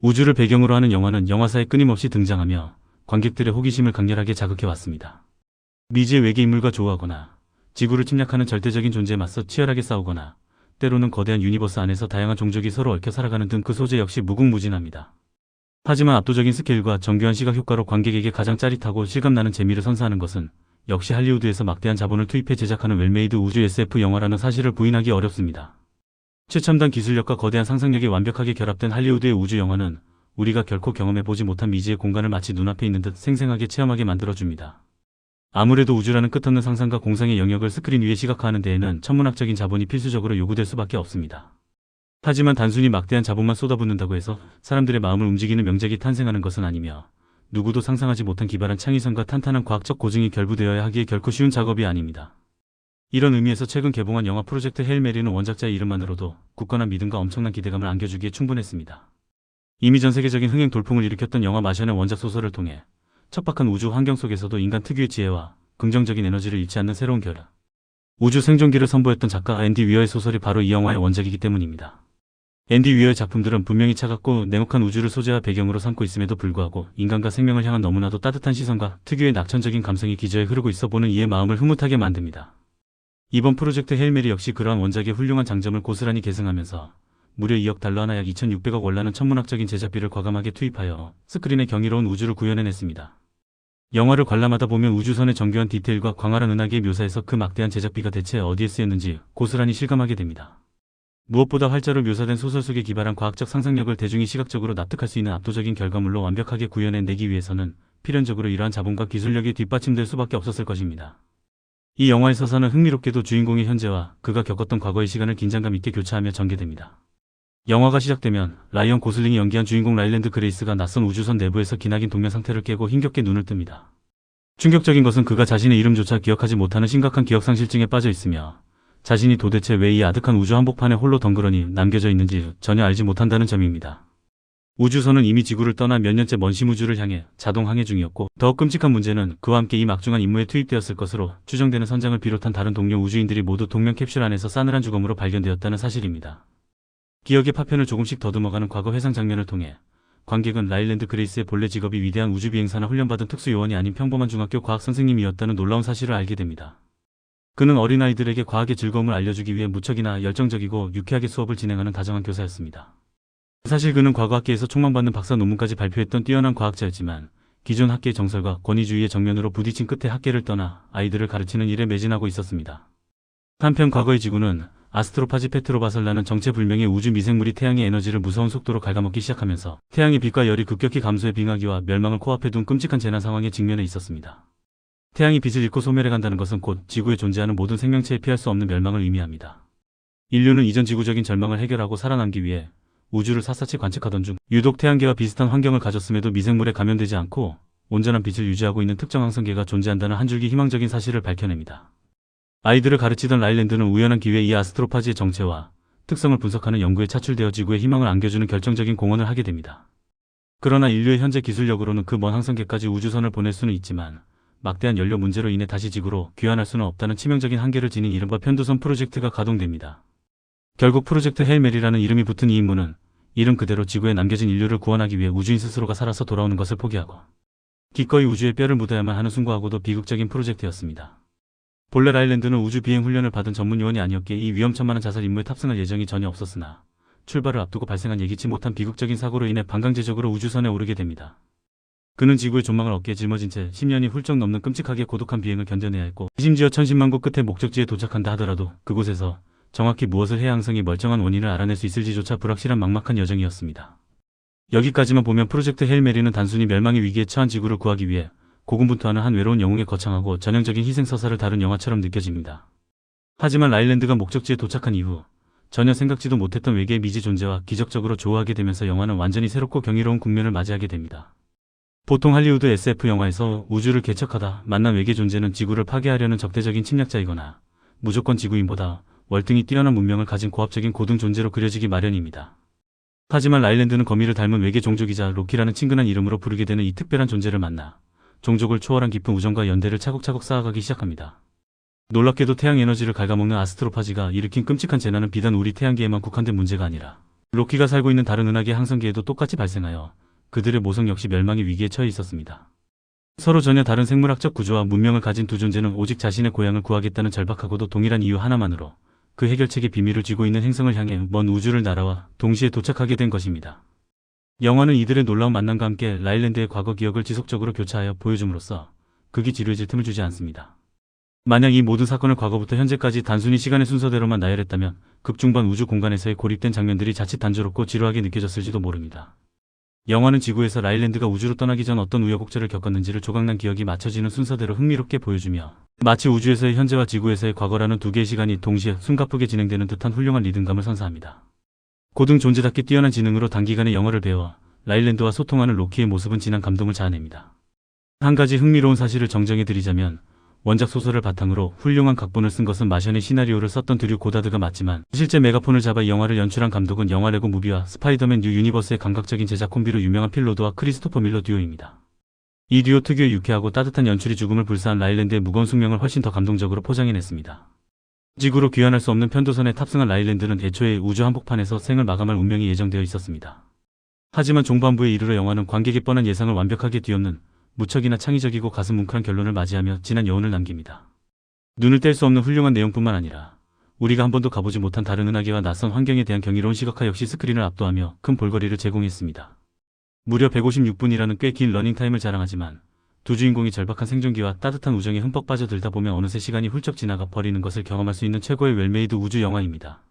우주를 배경으로 하는 영화는 영화사에 끊임없이 등장하며 관객들의 호기심을 강렬하게 자극해왔습니다. 미지의 외계 인물과 조우하거나 지구를 침략하는 절대적인 존재에 맞서 치열하게 싸우거나 때로는 거대한 유니버스 안에서 다양한 종족이 서로 얽혀 살아가는 등 그 소재 역시 무궁무진합니다. 하지만 압도적인 스케일과 정교한 시각 효과로 관객에게 가장 짜릿하고 실감나는 재미를 선사하는 것은 역시 할리우드에서 막대한 자본을 투입해 제작하는 웰메이드 우주 SF 영화라는 사실을 부인하기 어렵습니다. 최첨단 기술력과 거대한 상상력이 완벽하게 결합된 할리우드의 우주 영화는 우리가 결코 경험해보지 못한 미지의 공간을 마치 눈앞에 있는 듯 생생하게 체험하게 만들어줍니다. 아무래도 우주라는 끝없는 상상과 공상의 영역을 스크린 위에 시각화하는 데에는 천문학적인 자본이 필수적으로 요구될 수밖에 없습니다. 하지만 단순히 막대한 자본만 쏟아붓는다고 해서 사람들의 마음을 움직이는 명작이 탄생하는 것은 아니며 누구도 상상하지 못한 기발한 창의성과 탄탄한 과학적 고증이 결부되어야 하기에 결코 쉬운 작업이 아닙니다. 이런 의미에서 최근 개봉한 영화 프로젝트 헤일 메리는 원작자의 이름만으로도 굳건한 믿음과 엄청난 기대감을 안겨주기에 충분했습니다. 이미 전 세계적인 흥행 돌풍을 일으켰던 영화 마션의 원작 소설을 통해 척박한 우주 환경 속에서도 인간 특유의 지혜와 긍정적인 에너지를 잃지 않는 새로운 결 우주 생존기를 선보였던 작가 앤디 위어의 소설이 바로 이 영화의 원작이기 때문입니다. 앤디 위어의 작품들은 분명히 차갑고 냉혹한 우주를 소재와 배경으로 삼고 있음에도 불구하고 인간과 생명을 향한 너무나도 따뜻한 시선과 특유의 낙천적인 감성이 기저에 흐르고 있어 보는 이의 마음을 흐뭇하게 만듭니다. 이번 프로젝트 헤일 메리 역시 그러한 원작의 훌륭한 장점을 고스란히 계승하면서 무려 2억 달러 하나 약 2,600억 원라는 천문학적인 제작비를 과감하게 투입하여 스크린에 경이로운 우주를 구현해냈습니다. 영화를 관람하다 보면 우주선의 정교한 디테일과 광활한 은하계의 묘사에서 그 막대한 제작비가 대체 어디에 쓰였는지 고스란히 실감하게 됩니다. 무엇보다 활자로 묘사된 소설 속의 기발한 과학적 상상력을 대중이 시각적으로 납득할 수 있는 압도적인 결과물로 완벽하게 구현해내기 위해서는 필연적으로 이러한 자본과 기술력이 뒷받침될 수밖에 없었을 것입니다. 이 영화의 서사는 흥미롭게도 주인공의 현재와 그가 겪었던 과거의 시간을 긴장감 있게 교차하며 전개됩니다. 영화가 시작되면 라이언 고슬링이 연기한 주인공 라일랜드 그레이스가 낯선 우주선 내부에서 기나긴 동면 상태를 깨고 힘겹게 눈을 뜹니다. 충격적인 것은 그가 자신의 이름조차 기억하지 못하는 심각한 기억상실증에 빠져 있으며 자신이 도대체 왜 이 아득한 우주 한복판에 홀로 덩그러니 남겨져 있는지 전혀 알지 못한다는 점입니다. 우주선은 이미 지구를 떠나 몇 년째 먼 심우주를 향해 자동 항해 중이었고 더욱 끔찍한 문제는 그와 함께 이 막중한 임무에 투입되었을 것으로 추정되는 선장을 비롯한 다른 동료 우주인들이 모두 동면 캡슐 안에서 싸늘한 죽음으로 발견되었다는 사실입니다. 기억의 파편을 조금씩 더듬어가는 과거 회상 장면을 통해 관객은 라일랜드 그레이스의 본래 직업이 위대한 우주비행사나 훈련받은 특수요원이 아닌 평범한 중학교 과학 선생님이었다는 놀라운 사실을 알게 됩니다. 그는 어린아이들에게 과학의 즐거움을 알려주기 위해 무척이나 열정적이고 유쾌하게 수업을 진행하는 다정한 교사였습니다. 사실 그는 과거 학계에서 촉망받는 박사 논문까지 발표했던 뛰어난 과학자였지만 기존 학계의 정설과 권위주의의 정면으로 부딪힌 끝에 학계를 떠나 아이들을 가르치는 일에 매진하고 있었습니다. 한편 과거의 지구는 아스트로파지 페트로바설라는 정체불명의 우주 미생물이 태양의 에너지를 무서운 속도로 갉아먹기 시작하면서 태양의 빛과 열이 급격히 감소해 빙하기와 멸망을 코앞에 둔 끔찍한 재난 상황에 직면해 있었습니다. 태양이 빛을 잃고 소멸해간다는 것은 곧 지구에 존재하는 모든 생명체에 피할 수 없는 멸망을 의미합니다. 인류는 이전 지구적인 절망을 해결하고 살아남기 위해 우주를 샅샅이 관측하던 중 유독 태양계와 비슷한 환경을 가졌음에도 미생물에 감염되지 않고 온전한 빛을 유지하고 있는 특정 항성계가 존재한다는 한 줄기 희망적인 사실을 밝혀냅니다. 아이들을 가르치던 라일랜드는 우연한 기회에 이 아스트로파지의 정체와 특성을 분석하는 연구에 차출되어 지구에 희망을 안겨주는 결정적인 공헌을 하게 됩니다. 그러나 인류의 현재 기술력으로는 그 먼 항성계까지 우주선을 보낼 수는 있지만 막대한 연료 문제로 인해 다시 지구로 귀환할 수는 없다는 치명적인 한계를 지닌 이른바 편두선 프로젝트가 가동됩니다. 결국 프로젝트 헤일 메리라는 이름이 붙은 이 임무는 이름 그대로 지구에 남겨진 인류를 구원하기 위해 우주인 스스로가 살아서 돌아오는 것을 포기하고 기꺼이 우주에 뼈를 묻어야만 하는 숭고하고도 비극적인 프로젝트였습니다. 본래 라일랜드는 우주 비행 훈련을 받은 전문 요원이 아니었기에 이 위험천만한 자살 임무에 탑승할 예정이 전혀 없었으나 출발을 앞두고 발생한 예기치 못한 비극적인 사고로 인해 반강제적으로 우주선에 오르게 됩니다. 그는 지구의 존망을 어깨에 짊어진 채 10년이 훌쩍 넘는 끔찍하게 고독한 비행을 견뎌내야 했고 심지어 천신만 고 끝에 목적지에 도착한다 하더라도 그곳에서 정확히 무엇을 해야 항성이 멀쩡한 원인을 알아낼 수 있을지조차 불확실한 막막한 여정이었습니다. 여기까지만 보면 프로젝트 헤일 메리는 단순히 멸망의 위기에 처한 지구를 구하기 위해 고군분투하는 한 외로운 영웅의 거창하고 전형적인 희생서사를 다룬 영화처럼 느껴집니다. 하지만 라일랜드가 목적지에 도착한 이후 전혀 생각지도 못했던 외계의 미지 존재와 기적적으로 조우하게 되면서 영화는 완전히 새롭고 경이로운 국면을 맞이하게 됩니다. 보통 할리우드 SF 영화에서 우주를 개척하다 만난 외계 존재는 지구를 파괴하려는 적대적인 침략자이거나 무조건 지구인보다 월등히 뛰어난 문명을 가진 고압적인 고등 존재로 그려지기 마련입니다. 하지만 라일랜드는 거미를 닮은 외계 종족이자 로키라는 친근한 이름으로 부르게 되는 이 특별한 존재를 만나 종족을 초월한 깊은 우정과 연대를 차곡차곡 쌓아가기 시작합니다. 놀랍게도 태양 에너지를 갉아먹는 아스트로파지가 일으킨 끔찍한 재난은 비단 우리 태양계에만 국한된 문제가 아니라 로키가 살고 있는 다른 은하계 항성계에도 똑같이 발생하여 그들의 모성 역시 멸망의 위기에 처해 있었습니다. 서로 전혀 다른 생물학적 구조와 문명을 가진 두 존재는 오직 자신의 고향을 구하겠다는 절박하고도 동일한 이유 하나만으로 그 해결책의 비밀을 쥐고 있는 행성을 향해 먼 우주를 날아와 동시에 도착하게 된 것입니다. 영화는 이들의 놀라운 만남과 함께 라일랜드의 과거 기억을 지속적으로 교차하여 보여줌으로써 극이 지루해질 틈을 주지 않습니다. 만약 이 모든 사건을 과거부터 현재까지 단순히 시간의 순서대로만 나열했다면 극 중반 우주 공간에서의 고립된 장면들이 자칫 단조롭고 지루하게 느껴졌을지도 모릅니다. 영화는 지구에서 라일랜드가 우주로 떠나기 전 어떤 우여곡절을 겪었는지를 조각난 기억이 맞춰지는 순서대로 흥미롭게 보여주며 마치 우주에서의 현재와 지구에서의 과거라는 두 개의 시간이 동시에 숨가쁘게 진행되는 듯한 훌륭한 리듬감을 선사합니다. 고등 존재답게 뛰어난 지능으로 단기간에 영어를 배워 라일랜드와 소통하는 로키의 모습은 진한 감동을 자아냅니다. 한 가지 흥미로운 사실을 정정해드리자면 원작 소설을 바탕으로 훌륭한 각본을 쓴 것은 마션의 시나리오를 썼던 드류 고다드가 맞지만 실제 메가폰을 잡아 이 영화를 연출한 감독은 영화 레고 무비와 스파이더맨 뉴 유니버스의 감각적인 제작 콤비로 유명한 필 로드와 크리스토퍼 밀러 듀오입니다. 이 듀오 특유의 유쾌하고 따뜻한 연출이 죽음을 불사한 라일랜드의 무거운 숙명을 훨씬 더 감동적으로 포장해냈습니다. 지구로 귀환할 수 없는 편도선에 탑승한 라일랜드는 애초에 우주 한복판에서 생을 마감할 운명이 예정되어 있었습니다. 하지만 종반부에 이르러 영화는 관객의 뻔한 예상을 완벽하게 뒤엎는 무척이나 창의적이고 가슴 뭉클한 결론을 맞이하며 진한 여운을 남깁니다. 눈을 뗄 수 없는 훌륭한 내용뿐만 아니라 우리가 한 번도 가보지 못한 다른 은하계와 낯선 환경에 대한 경이로운 시각화 역시 스크린을 압도하며 큰 볼거리를 제공했습니다. 무려 156분이라는 꽤 긴 러닝타임을 자랑하지만 두 주인공이 절박한 생존기와 따뜻한 우정에 흠뻑 빠져들다 보면 어느새 시간이 훌쩍 지나가 버리는 것을 경험할 수 있는 최고의 웰메이드 우주 영화입니다.